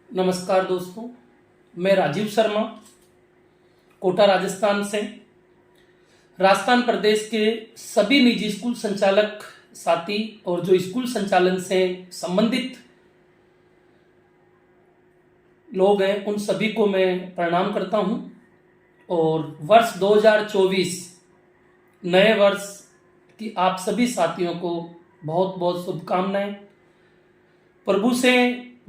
नमस्कार दोस्तों, मैं राजीव शर्मा कोटा राजस्थान से। राजस्थान प्रदेश के सभी निजी स्कूल संचालक साथी और जो स्कूल संचालन से संबंधित लोग हैं उन सभी को मैं प्रणाम करता हूं और वर्ष 2024 नए वर्ष की आप सभी साथियों को बहुत बहुत शुभकामनाएं। प्रभु से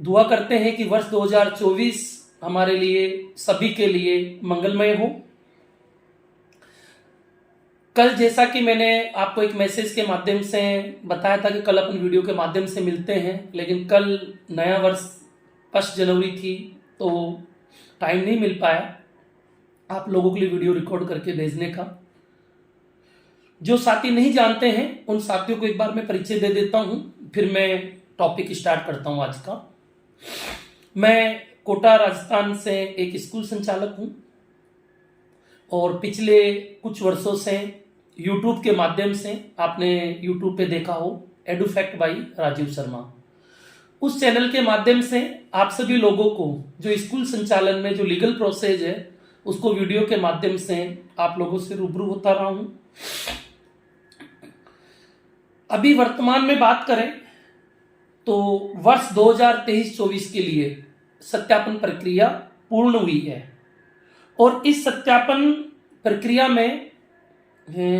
दुआ करते हैं कि वर्ष 2024 हमारे लिए सभी के लिए मंगलमय हो। कल जैसा कि मैंने आपको एक मैसेज के माध्यम से बताया था कि कल अपन वीडियो के माध्यम से मिलते हैं, लेकिन कल नया वर्ष 1 जनवरी थी तो टाइम नहीं मिल पाया आप लोगों के लिए वीडियो रिकॉर्ड करके भेजने का। जो साथी नहीं जानते हैं उन साथियों को एक बार मैं परिचय दे देता हूं, फिर मैं टॉपिक स्टार्ट करता हूं आज का। मैं कोटा राजस्थान से एक स्कूल संचालक हूं और पिछले कुछ वर्षों से YouTube के माध्यम से आपने YouTube पे देखा हो एडुफैक्ट बाय राजीव शर्मा, उस चैनल के माध्यम से आप सभी लोगों को जो स्कूल संचालन में जो लीगल प्रोसेस है उसको वीडियो के माध्यम से आप लोगों से रूबरू होता रहा हूं। अभी वर्तमान में बात करें तो वर्ष 2023-24 के लिए सत्यापन प्रक्रिया पूर्ण हुई है और इस सत्यापन प्रक्रिया में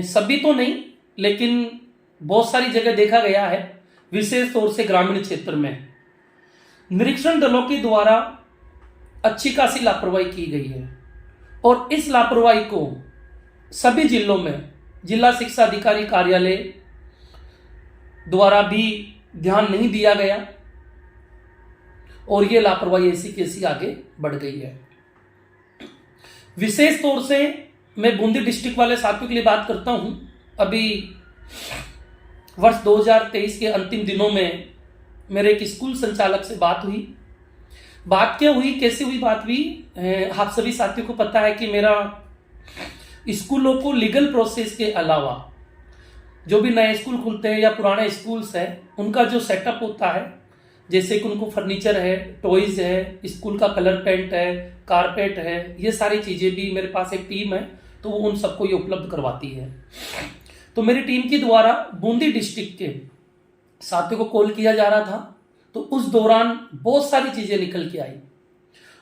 सभी तो नहीं लेकिन बहुत सारी जगह देखा गया है, विशेष तौर से ग्रामीण क्षेत्र में निरीक्षण दलों के द्वारा अच्छी खासी लापरवाही की गई है और इस लापरवाही को सभी जिलों में जिला शिक्षा अधिकारी कार्यालय द्वारा भी ध्यान नहीं दिया गया और ये लापरवाही ऐसी कैसी आगे बढ़ गई है। विशेष तौर से मैं बूंदी डिस्ट्रिक्ट वाले साथियों के लिए बात करता हूं। अभी वर्ष 2023 के अंतिम दिनों में मेरे एक स्कूल संचालक से बात हुई। बात क्या हुई, कैसे हुई बात हुई, आप सभी साथियों को पता है कि मेरा स्कूलों को लीगल प्रोसेस के अलावा जो भी नए स्कूल खुलते हैं या पुराने स्कूल्स हैं उनका जो सेटअप होता है, जैसे कि उनको फर्नीचर है, टॉयज है, स्कूल का कलर पेंट है, कारपेट है, ये सारी चीजें भी मेरे पास एक टीम है तो वो उन सबको ये उपलब्ध करवाती है। तो मेरी टीम के द्वारा बूंदी डिस्ट्रिक्ट के साथियों को कॉल किया जा रहा था तो उस दौरान बहुत सारी चीजें निकल के आई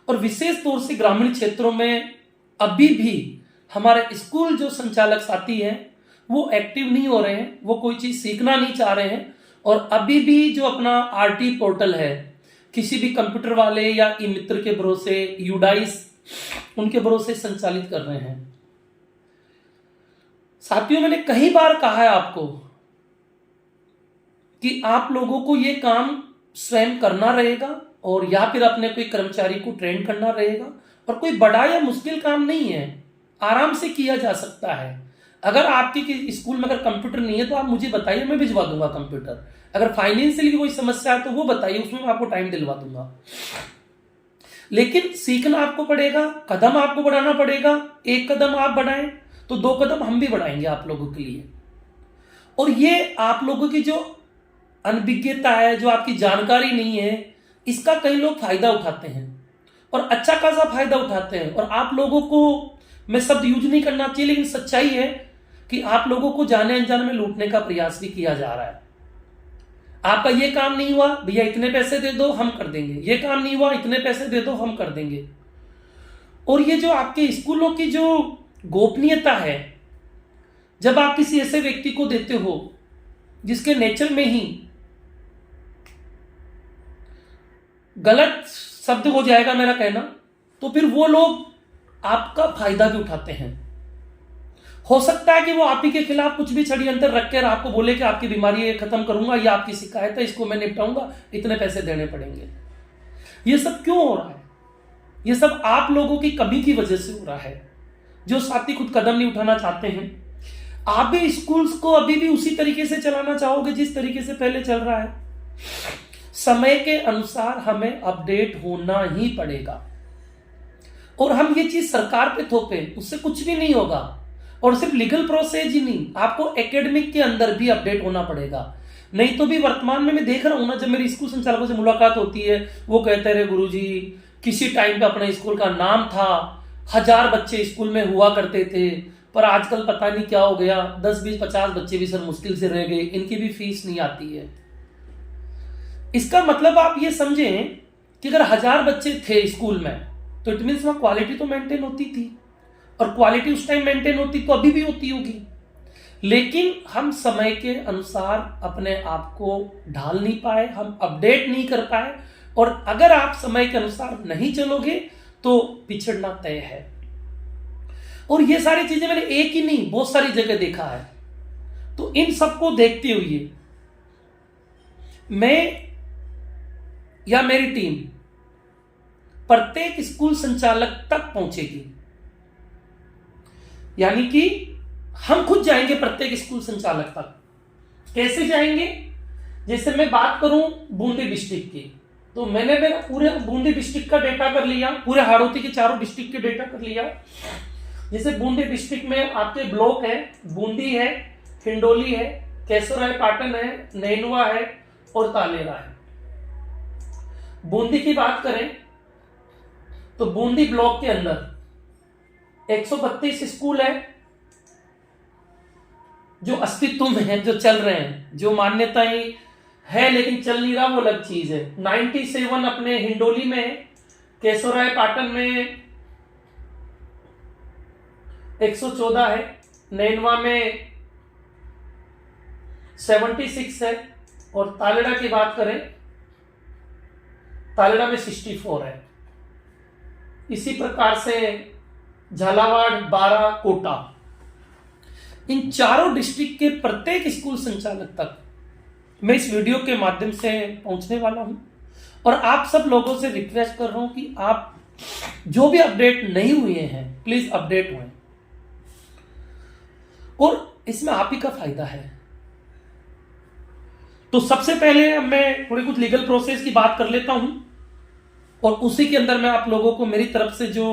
और विशेष तौर से ग्रामीण क्षेत्रों में अभी भी हमारे स्कूल जो संचालक साथी हैं वो एक्टिव नहीं हो रहे हैं, वो कोई चीज सीखना नहीं चाह रहे हैं और अभी भी जो अपना आरटी पोर्टल है किसी भी कंप्यूटर वाले या ई मित्र के भरोसे, यूडाइस उनके भरोसे संचालित कर रहे हैं। साथियों, मैंने कई बार कहा है आपको कि आप लोगों को यह काम स्वयं करना रहेगा और या फिर अपने कोई कर्मचारी को ट्रेन करना रहेगा और कोई बड़ा या मुश्किल काम नहीं है, आराम से किया जा सकता है। अगर आपके स्कूल में अगर कंप्यूटर नहीं है तो आप मुझे बताइए, मैं भिजवा दूंगा कंप्यूटर। अगर फाइनेंशियली कोई समस्या है तो वो बताइए, उसमें मैं आपको टाइम दिलवा दूंगा। लेकिन सीखना आपको पड़ेगा, कदम आपको बढ़ाना पड़ेगा। एक कदम आप बढ़ाएं तो 2 कदम हम भी बढ़ाएंगे आप लोगों के लिए। और ये आप लोगों की जो अनभिज्ञता है, जो आपकी जानकारी नहीं है, इसका कई लोग फायदा उठाते हैं और अच्छा खासा फायदा उठाते हैं। और आप लोगों को, मैं शब्द यूज नहीं करना चाहिए लेकिन सच्चाई है कि आप लोगों को जाने अनजाने में लूटने का प्रयास भी किया जा रहा है। आपका ये काम नहीं हुआ, भैया इतने पैसे दे दो हम कर देंगे, ये काम नहीं हुआ, इतने पैसे दे दो हम कर देंगे। और ये जो आपके स्कूलों की जो गोपनीयता है, जब आप किसी ऐसे व्यक्ति को देते हो जिसके नेचर में ही गलत शब्द हो जाएगा मेरा कहना, तो फिर वो लोग आपका फायदा भी उठाते हैं। हो सकता है कि वो आप ही के खिलाफ कुछ भी षड्यंत्र रखकर आपको बोले कि आपकी बीमारी खत्म करूंगा या आपकी शिकायत है इसको मैं निपटाऊंगा, इतने पैसे देने पड़ेंगे। ये सब क्यों हो रहा है? ये सब आप लोगों की कमी की वजह से हो रहा है। जो साथी खुद कदम नहीं उठाना चाहते हैं, आप भी स्कूल्स को अभी भी उसी तरीके से चलाना चाहोगे जिस तरीके से पहले चल रहा है। समय के अनुसार हमें अपडेट होना ही पड़ेगा और हम ये चीज सरकार पे थोपे उससे कुछ भी नहीं होगा। और सिर्फ लीगल प्रोसेस ही नहीं, आपको एकेडमिक के अंदर भी अपडेट होना पड़ेगा। नहीं तो भी वर्तमान में मैं देख रहा हूं ना, जब मेरी स्कूल संचालकों से मुलाकात होती है, वो कहते रहे गुरुजी किसी टाइम पे अपने स्कूल का नाम था, 1000 बच्चे स्कूल में हुआ करते थे, पर आजकल पता नहीं क्या हो गया, 10 20 50 बच्चे भी सर मुश्किल से रह गए, इनकी भी फीस नहीं आती है। इसका मतलब आप ये समझें कि अगर 1000 बच्चे थे स्कूल में तो इट मीन्स वहां क्वालिटी तो मेंटेन होती थी, और क्वालिटी उस टाइम मेंटेन होती तो अभी भी होती होगी। लेकिन हम समय के अनुसार अपने आप को ढाल नहीं पाए, हम अपडेट नहीं कर पाए, और अगर आप समय के अनुसार नहीं चलोगे तो पिछड़ना तय है। और ये सारी चीजें मैंने एक ही नहीं बहुत सारी जगह देखा है। तो इन सबको देखते हुए मैं या मेरी टीम प्रत्येक स्कूल संचालक तक पहुंचेगी, यानी कि हम खुद जाएंगे प्रत्येक स्कूल संचालक तक। कैसे जाएंगे? जैसे मैं बात करूं बूंदी डिस्ट्रिक्ट की, तो मैंने मेरा पूरे बूंदी डिस्ट्रिक्ट का डेटा कर लिया, पूरे हाड़ौती के चारों डिस्ट्रिक्ट के डेटा कर लिया। जैसे बूंदी डिस्ट्रिक्ट में आपके ब्लॉक है, बूंदी है, हिंडोली है, केसरापाटन है, नैनवा है और तालेरा है। बूंदी की बात करें तो बूंदी ब्लॉक के अंदर 132 स्कूल है जो अस्तित्व में है, जो चल रहे हैं, जो मान्यताएं है लेकिन चल नहीं रहा, वो अलग चीज है। 97 अपने हिंडोली में है, केसरापाटन में 114 है, नैनवा में 76 है, और तालेड़ा की बात करें तालेड़ा में 64 है। इसी प्रकार से झालावाड़, बारा, कोटा, इन चारों डिस्ट्रिक्ट के प्रत्येक स्कूल संचालक तक मैं इस वीडियो के माध्यम से पहुंचने वाला हूं। और आप सब लोगों से रिक्वेस्ट कर रहा हूं कि आप जो भी अपडेट नहीं हुए हैं प्लीज अपडेट हुए, और इसमें आप ही का फायदा है। तो सबसे पहले मैं थोड़ी कुछ लीगल प्रोसेस की बात कर लेता हूं, और उसी के अंदर मैं आप लोगों को मेरी तरफ से जो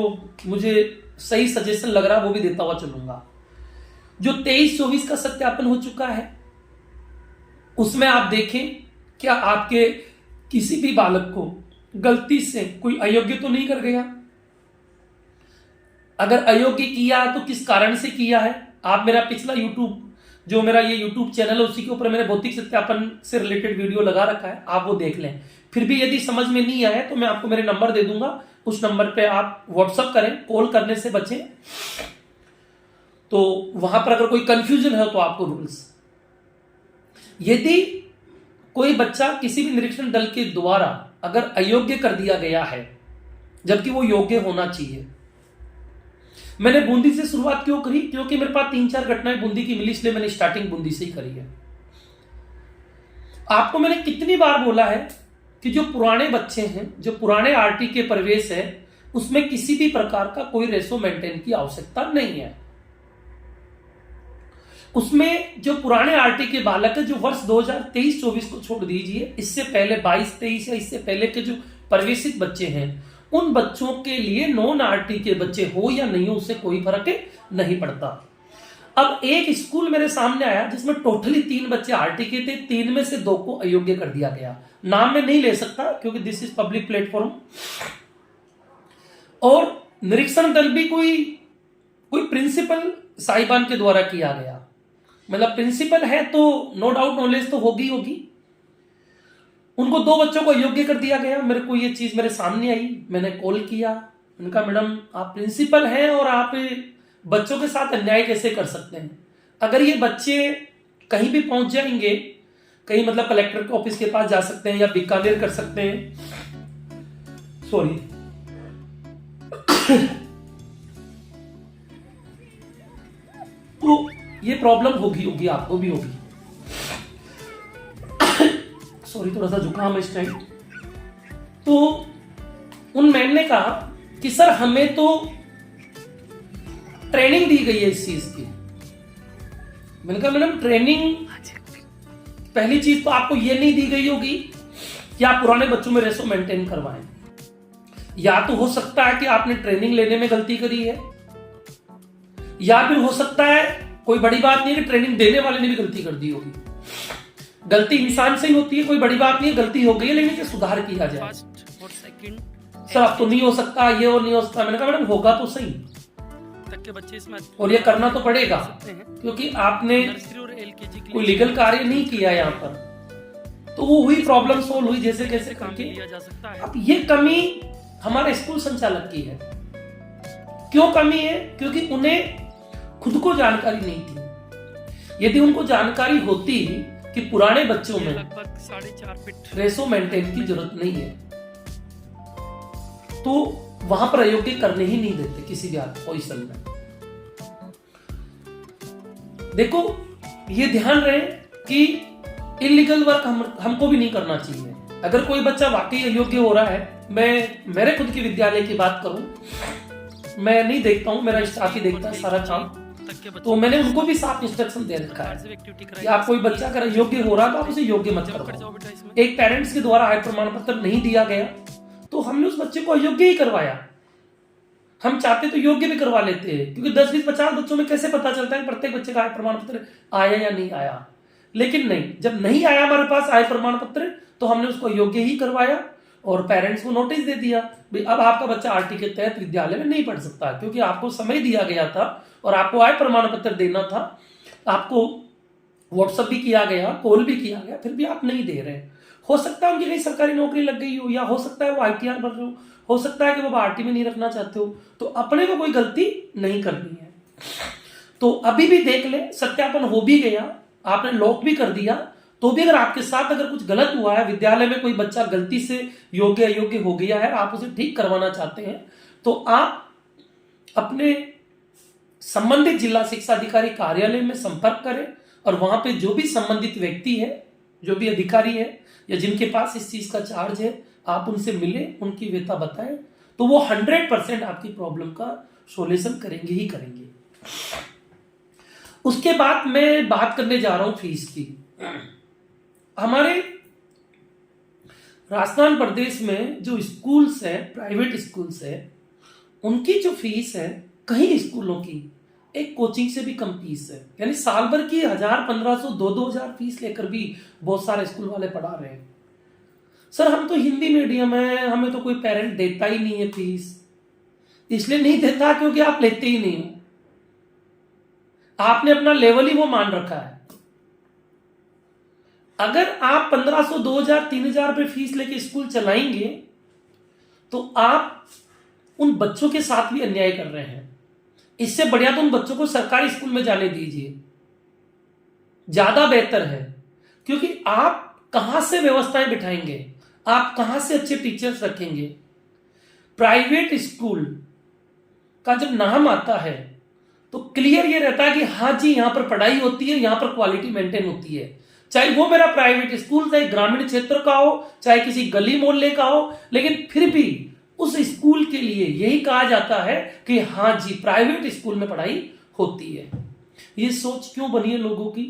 मुझे सही सजेशन लग रहा है वो भी देता हुआ चलूंगा। जो 23-24 का सत्यापन हो चुका है उसमें आप देखें क्या आपके किसी भी बालक को गलती से कोई अयोग्य तो नहीं कर गया। अगर अयोग्य किया तो किस कारण से किया है। आप मेरा पिछला यूट्यूब जो मेरा ये यूट्यूब चैनल है उसी के ऊपर मैंने भौतिक सत्यापन से रिलेटेड वीडियो लगा रखा है, आप वो देख लें। फिर भी यदि समझ में नहीं आया तो मैं आपको मेरे नंबर दे दूंगा, उस नंबर पे आप व्हाट्सअप करें, कॉल करने से बचें। तो वहां पर अगर कोई कंफ्यूजन है तो आपको रूल्स, यदि कोई बच्चा किसी भी निरीक्षण दल के द्वारा अगर अयोग्य कर दिया गया है जबकि वो योग्य होना चाहिए। मैंने बूंदी से शुरुआत क्यों करी? क्योंकि मेरे पास 3-4 घटनाएं बूंदी की मिली, इसलिए मैंने स्टार्टिंग बूंदी से ही करी है। आपको मैंने कितनी बार बोला है कि जो पुराने बच्चे हैं, जो पुराने आरटी के प्रवेश है, उसमें किसी भी प्रकार का कोई रेशो मेंटेन की आवश्यकता नहीं है। उसमें जो पुराने आरटी के बालक है, जो वर्ष 2023-24 को छोड़ दीजिए, इससे पहले 22-23 या इससे पहले के जो प्रवेशित बच्चे हैं, उन बच्चों के लिए नॉन आरटी के बच्चे हो या नहीं हो उससे कोई फर्क नहीं पड़ता। अब एक स्कूल मेरे सामने आया जिसमें टोटली 3 बच्चे आरटी के थे, 3 में से 2 को अयोग्य कर दिया गया। नाम मैं नहीं ले सकता क्योंकि दिस इज पब्लिक प्लेटफॉर्म। और निरीक्षण दल भी कोई प्रिंसिपल साहिबान के द्वारा किया गया, मतलब प्रिंसिपल है तो नो डाउट नॉलेज तो होगी। उनको 2 बच्चों को अयोग्य कर दिया गया। मेरे को ये चीज मेरे सामने आई, मैंने कॉल किया, उनका मैडम आप प्रिंसिपल हैं और आप बच्चों के साथ अन्याय कैसे कर सकते हैं? अगर ये बच्चे कहीं भी पहुंच जाएंगे, कहीं मतलब कलेक्टर के ऑफिस के पास जा सकते हैं या बीकानेर कर सकते हैं, सॉरी तो ये प्रॉब्लम होगी, आपको भी होगी। सॉरी थोड़ा सा जुकाम है इस टाइम। तो उन मैम ने कहा कि सर हमें तो ट्रेनिंग दी गई है इस चीज की। मैंने कहा मैडम ट्रेनिंग, पहली चीज तो आपको ये नहीं दी गई होगी कि आप पुराने बच्चों में रेशो मेंटेन करवाएं। या तो हो सकता है कि आपने ट्रेनिंग लेने में गलती करी है, या फिर हो सकता है कोई बड़ी बात नहीं है कि ट्रेनिंग देने वाले ने भी गलती कर दी होगी। गलती इंसान से ही होती है, कोई बड़ी बात नहीं है, गलती हो गई है, लेकिन इसे सुधार किया जाए। सर अब तो नहीं हो सकता ये और नहीं हो सकता। मैंने कहा मैडम होगा तो सही, तक के बच्चे इसमें और ये करना तो पड़ेगा, क्योंकि आपने कोई लीगल कार्य नहीं किया यहाँ पर, तो वो हुई, प्रॉब्लम सोल्व हुई जैसे कैसे करके। अब ये कमी हमारे स्कूल संचालक की है। क्यों कमी है? क्योंकि उन्हें खुद को जानकारी नहीं थी। यदि उनको जानकारी होती कि पुराने बच्चों में लगभग 4.5 फीट रेशो मेंटेन की जरूरत नहीं है, तो वहां पर अयोग्य करने ही नहीं देते किसी भी पोजीशन में। देखो ये ध्यान रहे कि इलीगल वर्क हमको भी नहीं करना चाहिए। अगर कोई बच्चा वाकई अयोग्य हो रहा है, मैं मेरे खुद के विद्यालय की बात करूं, मैं नहीं देखता हूं, मेरा स्टाफ ही देखता है सारा काम, तो मैंने उनको भी साफ इंस्ट्रक्शन दे रखा है कि आप कोई बच्चा अगर योग्य हो रहा है तो आप उसे योग्य मत करो। एक पेरेंट्स के द्वारा आय प्रमाण पत्र नहीं दिया गया तो हमने उस बच्चे को अयोग्य ही करवाया। हम चाहते तो योग्य भी करवा लेते हैं, क्योंकि 10, 20, 50 बच्चों में कैसे पता चलता है प्रत्येक बच्चे का आय प्रमाण पत्र आया या नहीं आया। लेकिन नहीं, जब नहीं आया हमारे पास आय प्रमाण पत्र तो हमने उसको योग्य ही करवाया और पेरेंट्स को नोटिस दे दिया भाई अब आपका बच्चा आरटी के तहत विद्यालय में नहीं पढ़ सकता, क्योंकि आपको समय दिया गया था और आपको आय प्रमाण पत्र देना था, आपको व्हाट्सएप भी किया गया, कॉल भी किया गया, फिर भी आप नहीं दे रहे। हो सकता है उनकी कहीं सरकारी नौकरी लग गई हो, या हो सकता है वो ITR भर रहे हो सकता है कि वो आरटी में नहीं रखना चाहते हो, तो अपने को कोई गलती नहीं करनी है। तो अभी भी देख ले, सत्यापन हो भी गया, आपने लॉक भी कर दिया, तो भी अगर आपके साथ अगर कुछ गलत हुआ है, विद्यालय में कोई बच्चा गलती से योग्य अयोग्य हो गया है, आप उसे ठीक करवाना चाहते हैं, तो आप अपने संबंधित जिला शिक्षा अधिकारी कार्यालय में संपर्क करें और वहां पे जो भी संबंधित व्यक्ति है, जो भी अधिकारी है या जिनके पास इस चीज का चार्ज है, आप उनसे मिले, उनकी व्यथा बताएं, तो वो 100% आपकी प्रॉब्लम का सॉल्यूशन करेंगे ही करेंगे। उसके बाद मैं बात करने जा रहा हूं फीस की। हमारे राजस्थान प्रदेश में जो स्कूल्स है, प्राइवेट स्कूल्स है, उनकी जो फीस है कई स्कूलों की एक कोचिंग से भी कम फीस है। यानी साल भर की 1000, 1500, 2-2000 फीस लेकर भी बहुत सारे स्कूल वाले पढ़ा रहे हैं। सर हम तो हिंदी मीडियम है, हमें तो कोई पेरेंट देता ही नहीं है फीस। इसलिए नहीं देता क्योंकि आप लेते ही नहीं हो, आपने अपना लेवल ही वो मान रखा है। अगर आप 1500, 2000, 3000 रुपए फीस लेके स्कूल चलाएंगे तो आप उन बच्चों के साथ भी अन्याय कर रहे हैं। इससे बढ़िया तो उन बच्चों को सरकारी स्कूल में जाने दीजिए, ज्यादा बेहतर है। क्योंकि आप कहां से व्यवस्थाएं बिठाएंगे, आप कहां से अच्छे टीचर्स रखेंगे। प्राइवेट स्कूल का जब नाम आता है तो क्लियर ये रहता है कि हाँ जी यहां पर पढ़ाई होती है, यहां पर क्वालिटी मेंटेन होती है। चाहे वो मेरा प्राइवेट स्कूल चाहे ग्रामीण क्षेत्र का हो, चाहे किसी गली मोहल्ले का हो, लेकिन फिर भी उस स्कूल के लिए यही कहा जाता है कि हाँ जी प्राइवेट स्कूल में पढ़ाई होती है। ये सोच क्यों बनी है लोगों की?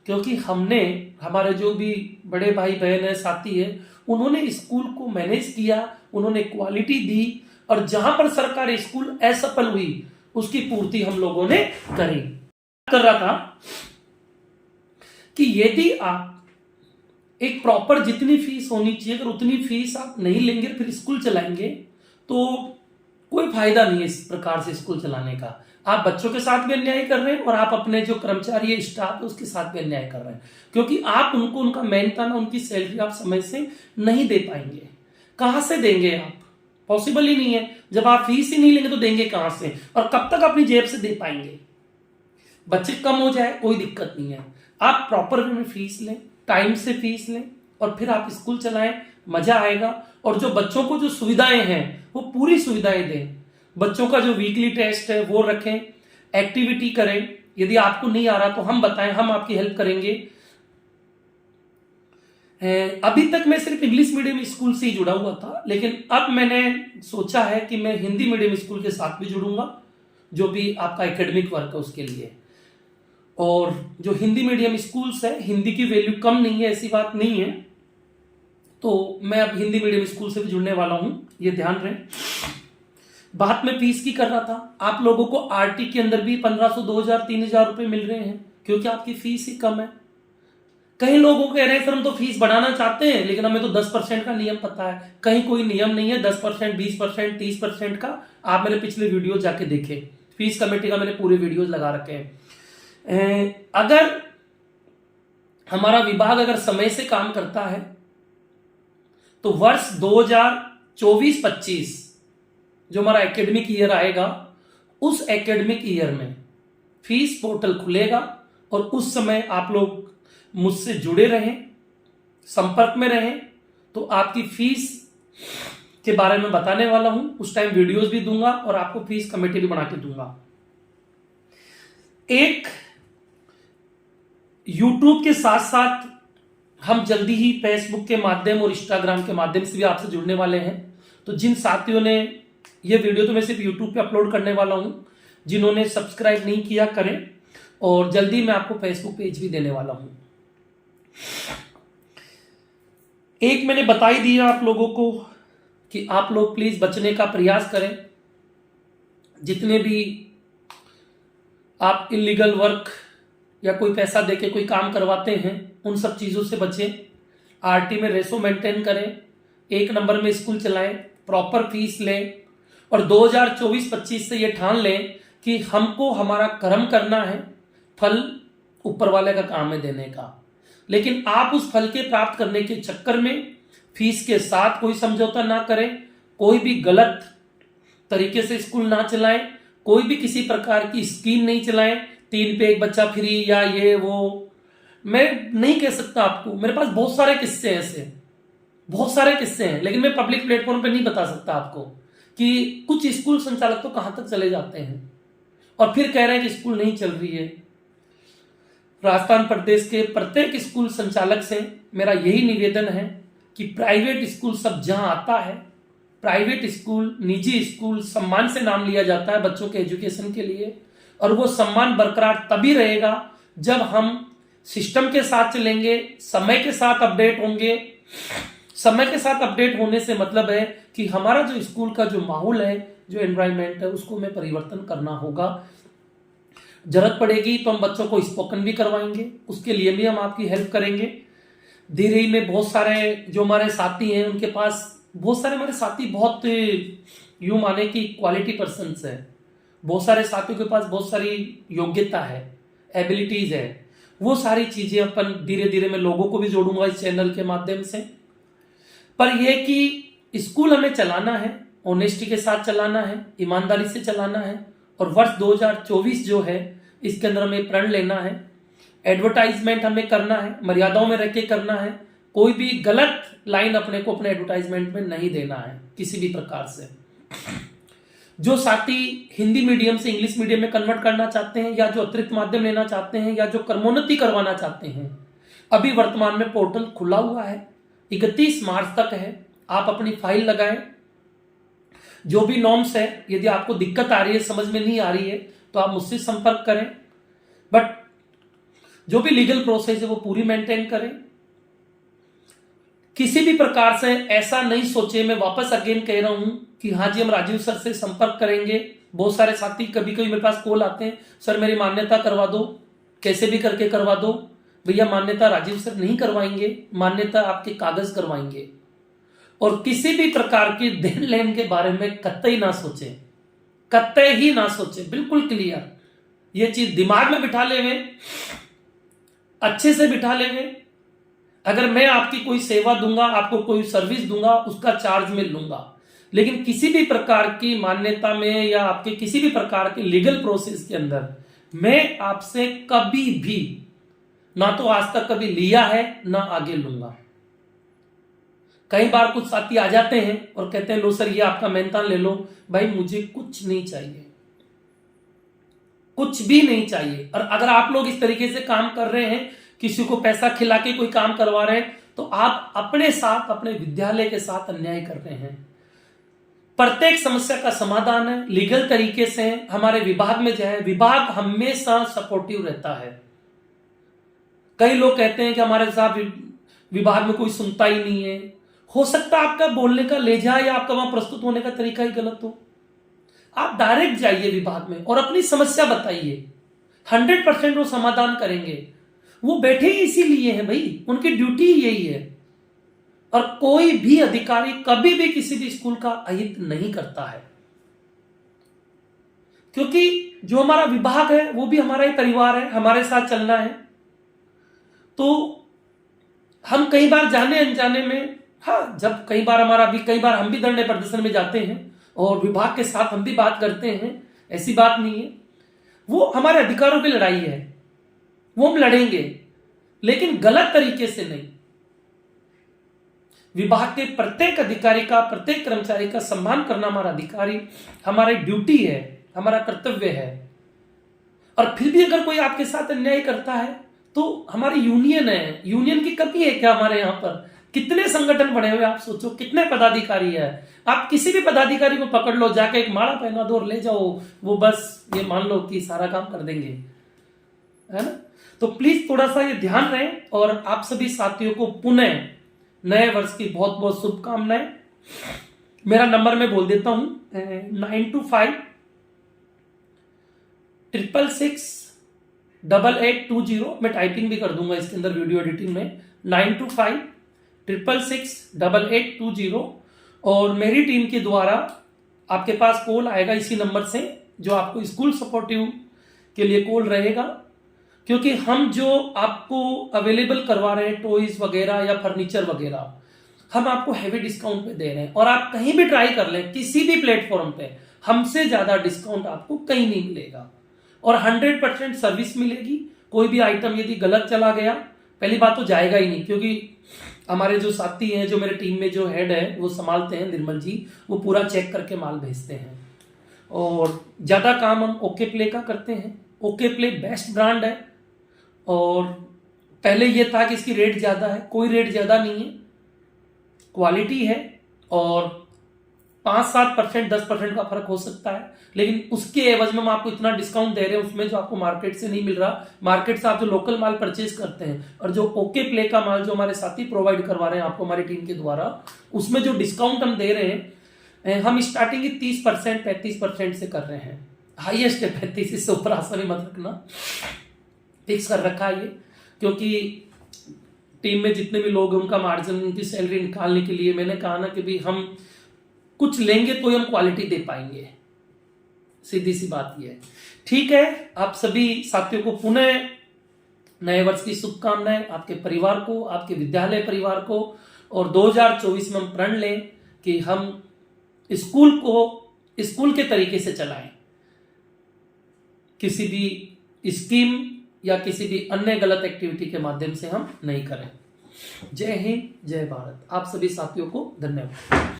क्योंकि हमने, हमारे जो भी बड़े भाई बहन है, साथी है, उन्होंने स्कूल को मैनेज किया, उन्होंने क्वालिटी दी, और जहां पर सरकारी स्कूल असफल हुई उसकी पूर्ति हम लोगों ने करी। कर रहा था कि यदि आप एक प्रॉपर जितनी फीस होनी चाहिए, अगर उतनी फीस आप नहीं लेंगे फिर स्कूल चलाएंगे तो कोई फायदा नहीं है इस प्रकार से स्कूल चलाने का। आप बच्चों के साथ भी अन्याय कर रहे हैं और आप अपने जो कर्मचारी है, स्टाफ है, उसके साथ भी अन्याय कर रहे हैं, क्योंकि आप उनको उनका मेहनताना, उनकी सैलरी आप समय से नहीं दे पाएंगे। कहां से देंगे आप? पॉसिबल ही नहीं है। जब आप फीस ही नहीं लेंगे तो देंगे कहां से, और कब तक अपनी जेब से दे पाएंगे? बच्चे कम हो जाए कोई दिक्कत नहीं है, आप प्रॉपर वे में फीस लें, टाइम से फीस लें और फिर आप स्कूल चलाएं, मजा आएगा। और जो बच्चों को जो सुविधाएं हैं वो पूरी सुविधाएं दें। बच्चों का जो वीकली टेस्ट है वो रखें, एक्टिविटी करें, यदि आपको नहीं आ रहा तो हम बताएं, हम आपकी हेल्प करेंगे। अभी तक मैं सिर्फ इंग्लिश मीडियम स्कूल से ही जुड़ा हुआ था, लेकिन अब मैंने सोचा है कि मैं हिंदी मीडियम स्कूल के साथ भी जुड़ूंगा, जो भी आपका एकेडमिक वर्क है उसके लिए। और जो हिंदी मीडियम स्कूल्स है, हिंदी की वैल्यू कम नहीं है, ऐसी बात नहीं है, तो मैं अब हिंदी मीडियम स्कूल से भी जुड़ने वाला हूं, ये ध्यान रहे। बात में फीस की कर रहा था, आप लोगों को आरटी के अंदर भी 1500, 2000, 3000 रुपए मिल रहे हैं क्योंकि आपकी फीस ही कम है। कई लोगों कह रहे हैं सर हम तो फीस बढ़ाना चाहते हैं लेकिन हमें तो 10% का नियम पता है। कहीं कोई नियम नहीं है 10%, 20%, 30% का। आप मेरे पिछले वीडियो जाके देखें, फीस कमेटी का मैंने पूरे वीडियोस लगा रखे हैं। अगर हमारा विभाग अगर समय से काम करता है तो वर्ष 2024-25 जो हमारा एकेडमिक ईयर आएगा, उस एकेडमिक ईयर में फीस पोर्टल खुलेगा और उस समय आप लोग मुझसे जुड़े रहें, संपर्क में रहें, तो आपकी फीस के बारे में बताने वाला हूं। उस टाइम वीडियोस भी दूंगा और आपको फीस कमेटी भी बना के दूंगा। एक यूट्यूब के साथ साथ हम जल्दी ही फेसबुक के माध्यम और इंस्टाग्राम के माध्यम से भी आपसे जुड़ने वाले हैं। तो जिन साथियों ने ये वीडियो तो मैं सिर्फ यूट्यूब पे अपलोड करने वाला हूं, जिन्होंने सब्सक्राइब नहीं किया करें, और जल्दी मैं आपको फेसबुक पेज भी देने वाला हूं। एक मैंने बता ही दिया आप लोगों को कि आप लोग प्लीज बचने का प्रयास करें। जितने भी आप इलीगल वर्क या कोई पैसा देके कोई काम करवाते हैं उन सब चीजों से बचें। आरटी में रेशो मेंटेन करें, 1 नंबर में स्कूल चलाएं, प्रॉपर फीस लें, और 2024-25 से ये ठान लें कि हमको हमारा कर्म करना है, फल ऊपर वाले का काम है देने का। लेकिन आप उस फल के प्राप्त करने के चक्कर में फीस के साथ कोई समझौता ना करें, कोई भी गलत तरीके से स्कूल ना चलाएं, कोई भी किसी प्रकार की स्कीम नहीं चलाएं, 3 पे 1 बच्चा फ्री या ये वो। मैं नहीं कह सकता आपको, मेरे पास बहुत सारे किस्से हैं ऐसे, बहुत सारे किस्से हैं, लेकिन मैं पब्लिक प्लेटफॉर्म पे नहीं बता सकता आपको कि कुछ स्कूल संचालक तो कहां तक चले जाते हैं और फिर कह रहे हैं कि स्कूल नहीं चल रही है। राजस्थान प्रदेश के प्रत्येक स्कूल संचालक से मेरा यही निवेदन है कि प्राइवेट स्कूल सब जहां आता है, प्राइवेट स्कूल, निजी स्कूल, सम्मान से नाम लिया जाता है बच्चों के एजुकेशन के लिए, और वो सम्मान बरकरार तभी रहेगा जब हम सिस्टम के साथ चलेंगे, समय के साथ अपडेट होंगे। समय के साथ अपडेट होने से मतलब है कि हमारा जो स्कूल का जो माहौल है, जो एनवायरनमेंट है, उसको हमें परिवर्तन करना होगा। जरूरत पड़ेगी तो हम बच्चों को स्पोकन भी करवाएंगे, उसके लिए भी हम आपकी हेल्प करेंगे। धीरे ही में बहुत सारे जो हमारे साथी हैं उनके पास, बहुत सारे हमारे साथी बहुत यूं माने कि क्वालिटी पर्सन्स है, बहुत सारे साथियों के पास बहुत सारी योग्यता है, एबिलिटीज है। वो सारी चीजें अपन धीरे धीरे मैं लोगों को भी जोड़ूंगा इस चैनल के माध्यम से। पर यह कि स्कूल हमें चलाना है, ऑनेस्टी के साथ चलाना है, ईमानदारी से चलाना है, और वर्ष 2024 जो है इसके अंदर हमें प्रण लेना है। एडवर्टाइजमेंट हमें करना है, मर्यादाओं में रह के करना है। कोई भी गलत लाइन अपने को अपने एडवर्टाइजमेंट में नहीं देना है किसी भी प्रकार से। जो साथी हिंदी मीडियम से इंग्लिश मीडियम में कन्वर्ट करना चाहते हैं, या जो अतिरिक्त माध्यम लेना चाहते हैं, या जो कर्मोन्नति करवाना चाहते हैं, अभी वर्तमान में पोर्टल खुला हुआ है, 31 मार्च तक है। आप अपनी फाइल लगाएं, जो भी नॉर्म्स है, यदि आपको दिक्कत आ रही है, समझ में नहीं आ रही है, तो आप मुझसे संपर्क करें। बट जो भी लीगल प्रोसेस है वो पूरी मेंटेन करें। किसी भी प्रकार से ऐसा नहीं सोचे, मैं वापस अगेन कह रहा हूं कि हाँ जी हम राजीव सर से संपर्क करेंगे। बहुत सारे साथी कभी कभी मेरे पास कॉल आते हैं, सर मेरी मान्यता करवा दो, कैसे भी करके करवा दो। भैया मान्यता राजीव सर नहीं करवाएंगे, मान्यता आपके कागज करवाएंगे। और किसी भी प्रकार की देन लेन के बारे में कतई ना सोचे, कतई ही ना सोचे, बिल्कुल क्लियर। ये चीज दिमाग में बिठा लेंगे, अच्छे से बिठा लेंगे। अगर मैं आपकी कोई सेवा दूंगा, आपको कोई सर्विस दूंगा, उसका चार्ज मैं लूंगा, लेकिन किसी भी प्रकार की मान्यता में या आपके किसी भी प्रकार के लीगल प्रोसेस के अंदर मैं आपसे कभी भी, ना तो आज तक कभी लिया है ना आगे लूंगा। कई बार कुछ साथी आ जाते हैं और कहते हैं लो सर ये आपका मेहनतान ले लो। भाई मुझे कुछ नहीं चाहिए, कुछ भी नहीं चाहिए। और अगर आप लोग इस तरीके से काम कर रहे हैं, किसी को पैसा खिला के कोई काम करवा रहे हैं, तो आप अपने साथ, अपने विद्यालय के साथ अन्याय कर रहे हैं। प्रत्येक समस्या का समाधान है, लीगल तरीके से हमारे विभाग में जाए, विभाग हमेशा सपोर्टिव रहता है। कई लोग कहते हैं कि हमारे साथ विभाग में कोई सुनता ही नहीं है। हो सकता है आपका बोलने का लहजा या आपका वहां प्रस्तुत होने का तरीका ही गलत हो। आप डायरेक्ट जाइए विभाग में और अपनी समस्या बताइए, 100% वो समाधान करेंगे। वो बैठे ही इसीलिए हैं भाई, उनकी ड्यूटी यही है। और कोई भी अधिकारी कभी भी किसी भी स्कूल का अहित नहीं करता है, क्योंकि जो हमारा विभाग है वो भी हमारा ही परिवार है, हमारे साथ चलना है। तो हम कई बार जाने अनजाने में, हाँ, जब कई बार हम भी धरने प्रदर्शन में जाते हैं और विभाग के साथ हम भी बात करते हैं, ऐसी बात नहीं है। वो हमारे अधिकारों की लड़ाई है, वो हम लड़ेंगे, लेकिन गलत तरीके से नहीं। विभाग के प्रत्येक अधिकारी का, प्रत्येक कर्मचारी का सम्मान करना हमारी ड्यूटी है, हमारा कर्तव्य है। और फिर भी अगर कोई आपके साथ अन्याय करता है तो हमारी यूनियन है, यूनियन की कमी है क्या हमारे यहाँ पर? कितने संगठन बने हुए, आप सोचो कितने पदाधिकारी है। आप किसी भी पदाधिकारी को पकड़ लो, जाके एक माला पहना दो और ले जाओ, वो बस ये मान लो कि सारा काम कर देंगे, है ना। तो प्लीज थोड़ा सा ये ध्यान रहे। और आप सभी साथियों को पुनः नए वर्ष की बहुत बहुत शुभकामनाएं। मेरा नंबर मैं बोल देता हूं, 9256668820। मैं टाइपिंग भी कर दूंगा इसके अंदर वीडियो एडिटिंग में, 9256668820। और मेरी टीम के द्वारा आपके पास कॉल आएगा इसी नंबर से, जो आपको स्कूल सपोर्टिव के लिए कॉल रहेगा। क्योंकि हम जो आपको अवेलेबल करवा रहे हैं टॉयज वगैरह या फर्नीचर वगैरह, हम आपको हैवी डिस्काउंट पे दे रहे हैं। और आप कहीं भी ट्राई कर लें, किसी भी प्लेटफॉर्म पे, हमसे ज्यादा डिस्काउंट आपको कहीं नहीं मिलेगा। और 100% सर्विस मिलेगी। कोई भी आइटम यदि गलत चला गया, पहली बात तो जाएगा ही नहीं, क्योंकि हमारे जो साथी हैं, जो मेरे टीम में जो हेड है वो संभालते हैं, निर्मल जी, वो पूरा चेक करके माल भेजते हैं। और ज्यादा काम हम ओके प्ले का करते हैं। ओके प्ले बेस्ट ब्रांड है। और पहले ये था कि इसकी रेट ज्यादा है, कोई रेट ज्यादा नहीं है, क्वालिटी है। और 5-7%, 10% का फर्क हो सकता है, लेकिन उसके एवज में हम आपको इतना डिस्काउंट दे रहे हैं उसमें, जो आपको मार्केट से नहीं मिल रहा। मार्केट से आप जो लोकल माल परचेज करते हैं और जो ओके प्ले का माल जो हमारे साथी प्रोवाइड करवा रहे हैं आपको हमारी टीम के द्वारा, उसमें जो डिस्काउंट हम दे रहे हैं, हम स्टार्टिंग ही 30%, 35% से कर रहे हैं। हाईएस्ट है 35, इससे ऊपर आशा भी मत रखना, फिक्स कर रखा है ये। क्योंकि टीम में जितने भी लोग हैं उनका मार्जिन, उनकी सैलरी निकालने के लिए मैंने कहा ना कि भाई हम कुछ लेंगे तो ही हम क्वालिटी दे पाएंगे, सीधी सी बात ये है। ठीक है, आप सभी साथियों को पुनः नए वर्ष की शुभकामनाएं, आपके परिवार को, आपके विद्यालय परिवार को। और 2024 में हम प्रण लें कि हम स्कूल को स्कूल के तरीके से चलाएं, किसी भी स्कीम या किसी भी अन्य गलत एक्टिविटी के माध्यम से हम नहीं करें। जय हिंद, जय भारत। आप सभी साथियों को धन्यवाद।